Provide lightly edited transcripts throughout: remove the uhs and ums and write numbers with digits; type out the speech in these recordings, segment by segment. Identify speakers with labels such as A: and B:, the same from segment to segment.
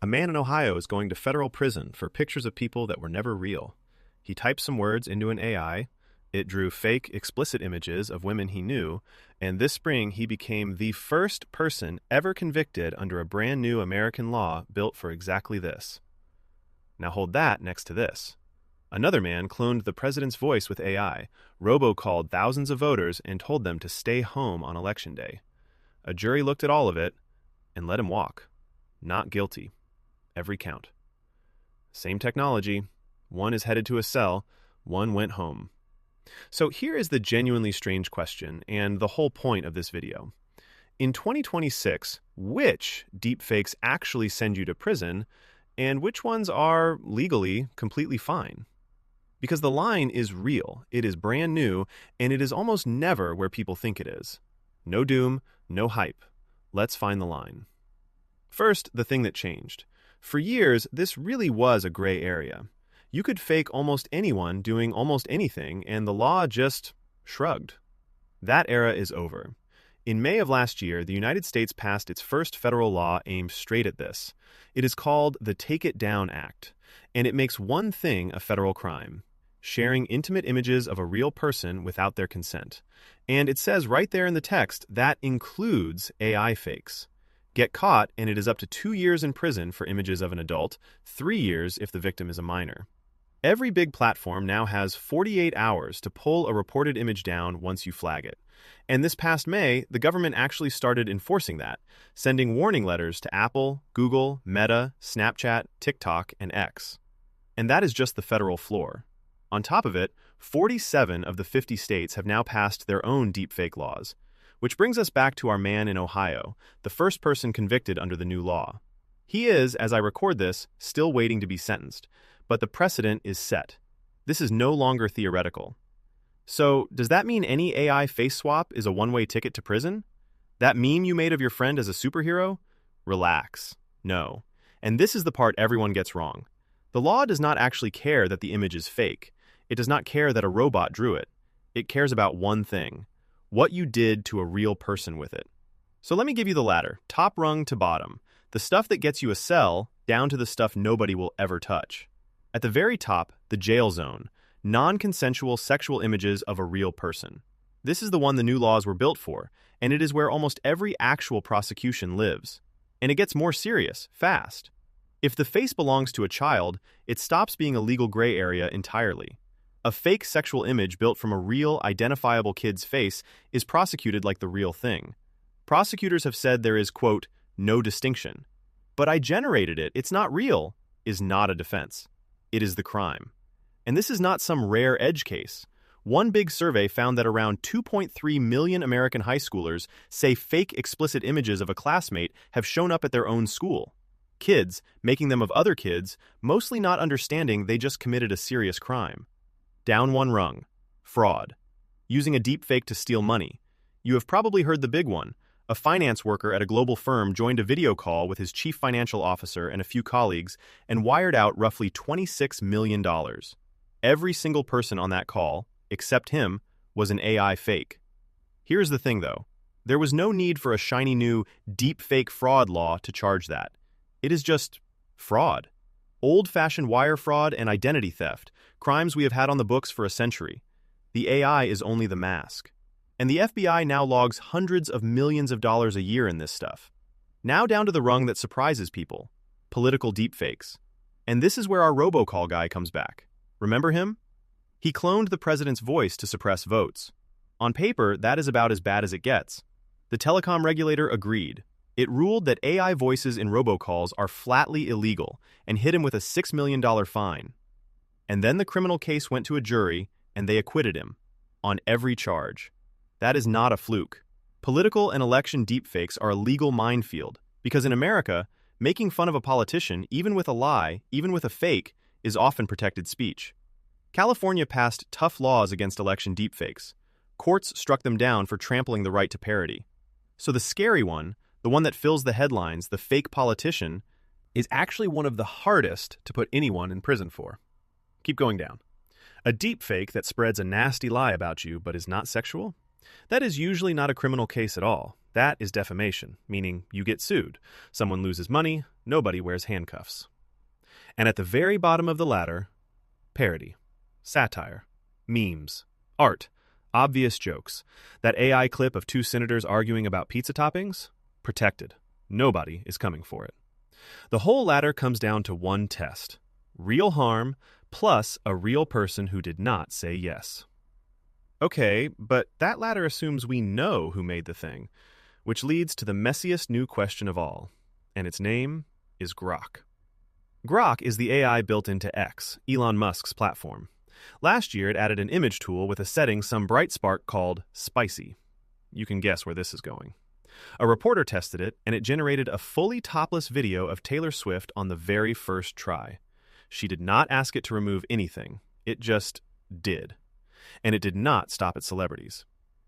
A: A man in Ohio is going to federal prison for pictures of people that were never real. He typed some words into an AI. It drew fake, explicit images of women he knew, and this spring he became the first person ever convicted under a brand new American law built for exactly this. Now hold that next to this. Another man cloned the president's voice with AI, robocalled thousands of voters, and told them to stay home on Election Day. A jury looked at all of it and let him walk. Not guilty. Every count. Same technology. One is headed to a cell. One went home. So here is the genuinely strange question and the whole point of this video. In 2026, which deepfakes actually send you to prison and which ones are legally completely fine? Because the line is real, it is brand new, and it is almost never where people think it is. No doom, no hype. Let's find the line. First, the thing that changed. For years, this really was a gray area. You could fake almost anyone doing almost anything, and the law just shrugged. That era is over. In May of last year, the United States passed its first federal law aimed straight at this. It is called the Take It Down Act, and it makes one thing a federal crime: sharing intimate images of a real person without their consent. And it says right there in the text that includes AI fakes. Get caught, and it is up to 2 years in prison for images of an adult, 3 years if the victim is a minor. Every big platform now has 48 hours to pull a reported image down once you flag it. And this past May, the government actually started enforcing that, sending warning letters to Apple, Google, Meta, Snapchat, TikTok, and X. And that is just the federal floor. On top of it, 47 of the 50 states have now passed their own deepfake laws. Which brings us back to our man in Ohio, the first person convicted under the new law. He is, as I record this, still waiting to be sentenced, but the precedent is set. This is no longer theoretical. So, does that mean any AI face swap is a one-way ticket to prison? That meme you made of your friend as a superhero? Relax. No. And this is the part everyone gets wrong. The law does not actually care that the image is fake. It does not care that a robot drew it. It cares about one thing: what you did to a real person with it. So let me give you the ladder, top rung to bottom, the stuff that gets you a cell down to the stuff nobody will ever touch. At the very top, the jail zone, non-consensual sexual images of a real person. This is the one the new laws were built for, and it is where almost every actual prosecution lives. And it gets more serious, fast. If the face belongs to a child, it stops being a legal gray area entirely. A fake sexual image built from a real, identifiable kid's face is prosecuted like the real thing. Prosecutors have said there is, quote, no distinction. But I generated it, it's not real, is not a defense. It is the crime. And this is not some rare edge case. One big survey found that around 2.3 million American high schoolers say fake explicit images of a classmate have shown up at their own school. Kids, making them of other kids, mostly not understanding they just committed a serious crime. Down one rung. Fraud. Using a deepfake to steal money. You have probably heard the big one. A finance worker at a global firm joined a video call with his chief financial officer and a few colleagues and wired out roughly $26 million. Every single person on that call, except him, was an AI fake. Here's the thing, though. There was no need for a shiny new deepfake fraud law to charge that. It is just fraud. Old-fashioned wire fraud and identity theft, crimes we have had on the books for a century. The AI is only the mask. And the FBI now logs hundreds of millions of dollars a year in this stuff. Now down to the rung that surprises people: political deepfakes. And this is where our robocall guy comes back. Remember him? He cloned the president's voice to suppress votes. On paper, that is about as bad as it gets. The telecom regulator agreed. It ruled that AI voices in robocalls are flatly illegal and hit him with a $6 million fine. And then the criminal case went to a jury, and they acquitted him on every charge. That is not a fluke. Political and election deepfakes are a legal minefield because in America, making fun of a politician, even with a lie, even with a fake, is often protected speech. California passed tough laws against election deepfakes. Courts struck them down for trampling the right to parody. So the scary one, the one that fills the headlines, the fake politician, is actually one of the hardest to put anyone in prison for. Keep going down. A deepfake that spreads a nasty lie about you but is not sexual? That is usually not a criminal case at all. That is defamation, meaning you get sued. Someone loses money, nobody wears handcuffs. And at the very bottom of the ladder, parody, satire, memes, art, obvious jokes. That AI clip of two senators arguing about pizza toppings? Protected. Nobody is coming for it. The whole ladder comes down to one test: real harm plus a real person who did not say yes. Okay, but that ladder assumes we know who made the thing, which leads to the messiest new question of all, and its name is Grok. Grok is the AI built into X, Elon Musk's platform. Last year, it added an image tool with a setting some bright spark called spicy. You can guess where this is going. A reporter tested it, and it generated a fully topless video of Taylor Swift on the very first try. She did not ask it to remove anything. It just did. And it did not stop at celebrities.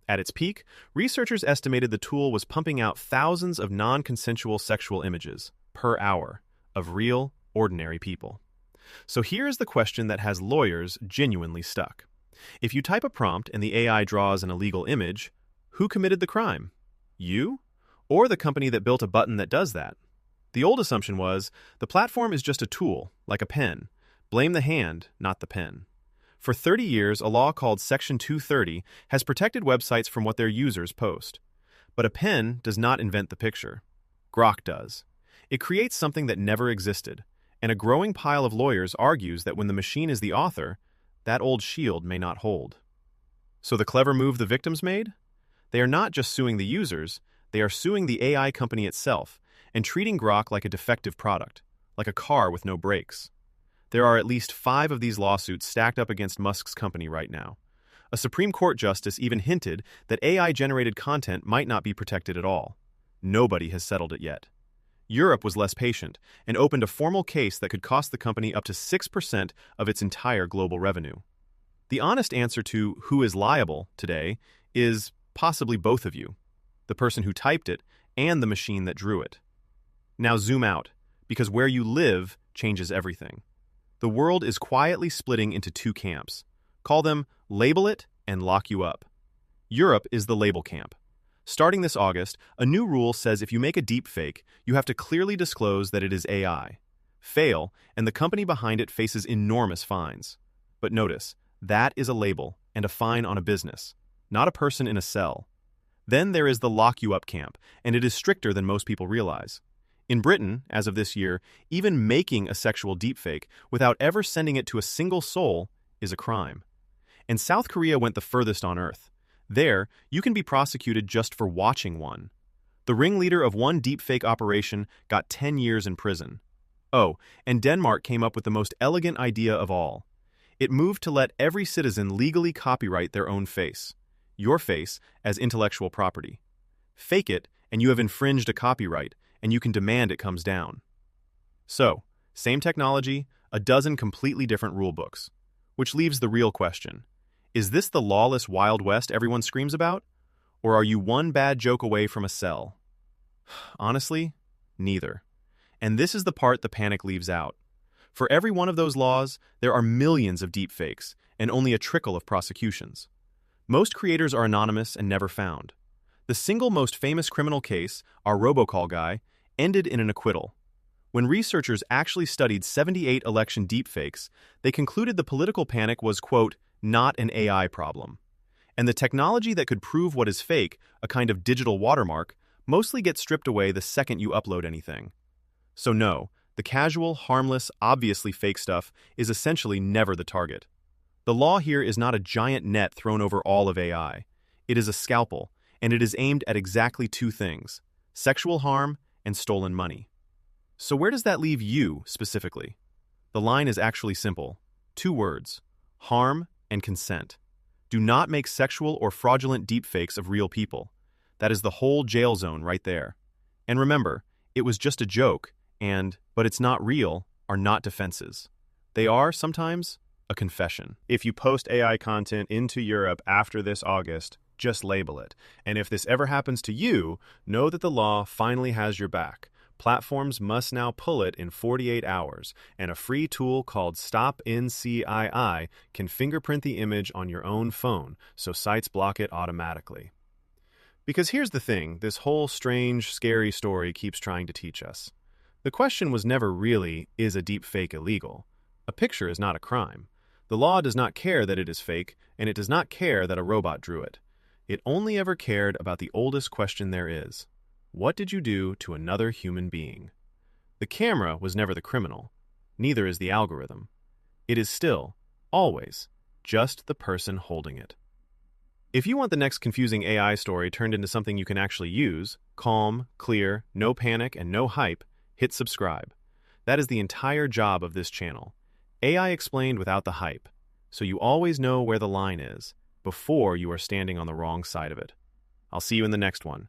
A: At its peak, researchers estimated the tool was pumping out thousands of non-consensual sexual images per hour of real, ordinary people. So here's the question that has lawyers genuinely stuck. If you type a prompt and the AI draws an illegal image, who committed the crime? You? Or the company that built a button that does that? The old assumption was the platform is just a tool, like a pen. Blame the hand, not the pen. For 30 years, a law called Section 230 has protected websites from what their users post. But a pen does not invent the picture. Grok does. It creates something that never existed, and a growing pile of lawyers argues that when the machine is the author, that old shield may not hold. So the clever move the victims made? They are not just suing the users, they are suing the AI company itself and treating Grok like a defective product, like a car with no brakes. There are at least 5 of these lawsuits stacked up against Musk's company right now. A Supreme Court justice even hinted that AI-generated content might not be protected at all. Nobody has settled it yet. Europe was less patient and opened a formal case that could cost the company up to 6% of its entire global revenue. The honest answer to who is liable today is possibly both of you, the person who typed it and the machine that drew it. Now zoom out, because where you live changes everything. The world is quietly splitting into 2 camps. Call them label it and lock you up. Europe is the label camp. Starting this August, a new rule says if you make a deepfake, you have to clearly disclose that it is AI. Fail, and the company behind it faces enormous fines. But notice, that is a label and a fine on a business, not a person in a cell. Then there is the lock you up camp, and it is stricter than most people realize. In Britain, as of this year, even making a sexual deepfake without ever sending it to a single soul is a crime. And South Korea went the furthest on earth. There, you can be prosecuted just for watching one. The ringleader of one deepfake operation got 10 years in prison. Oh, and Denmark came up with the most elegant idea of all. It moved to let every citizen legally copyright their own face, your face, as intellectual property. Fake it, and you have infringed a copyright, and you can demand it comes down. So, same technology, a dozen completely different rulebooks. Which leaves the real question. Is this the lawless Wild West everyone screams about? Or are you one bad joke away from a cell? Honestly, neither. And this is the part the panic leaves out. For every one of those laws, there are millions of deepfakes and only a trickle of prosecutions. Most creators are anonymous and never found. The single most famous criminal case, our robocall guy, ended in an acquittal. When researchers actually studied 78 election deepfakes, they concluded the political panic was, quote, not an AI problem. And the technology that could prove what is fake, a kind of digital watermark, mostly gets stripped away the second you upload anything. So no, the casual, harmless, obviously fake stuff is essentially never the target. The law here is not a giant net thrown over all of AI. It is a scalpel, and it is aimed at exactly 2 things: sexual harm and stolen money. So where does that leave you, specifically? The line is actually simple. 2 words: harm and consent. Do not make sexual or fraudulent deepfakes of real people. That is the whole jail zone right there. And remember, it was just a joke, and but it's not real are not defenses. They are, sometimes, a confession. If you post AI content into Europe after this August, just label it. And if this ever happens to you, know that the law finally has your back. Platforms must now pull it in 48 hours, and a free tool called Stop NCII can fingerprint the image on your own phone, so sites block it automatically. Because here's the thing, this whole strange, scary story keeps trying to teach us. The question was never really, is a deepfake illegal? A picture is not a crime. The law does not care that it is fake, and it does not care that a robot drew it. It only ever cared about the oldest question there is. What did you do to another human being? The camera was never the criminal. Neither is the algorithm. It is still, always, just the person holding it. If you want the next confusing AI story turned into something you can actually use, calm, clear, no panic, and no hype, hit subscribe. That is the entire job of this channel. AI explained without the hype, so you always know where the line is, before you are standing on the wrong side of it. I'll see you in the next one.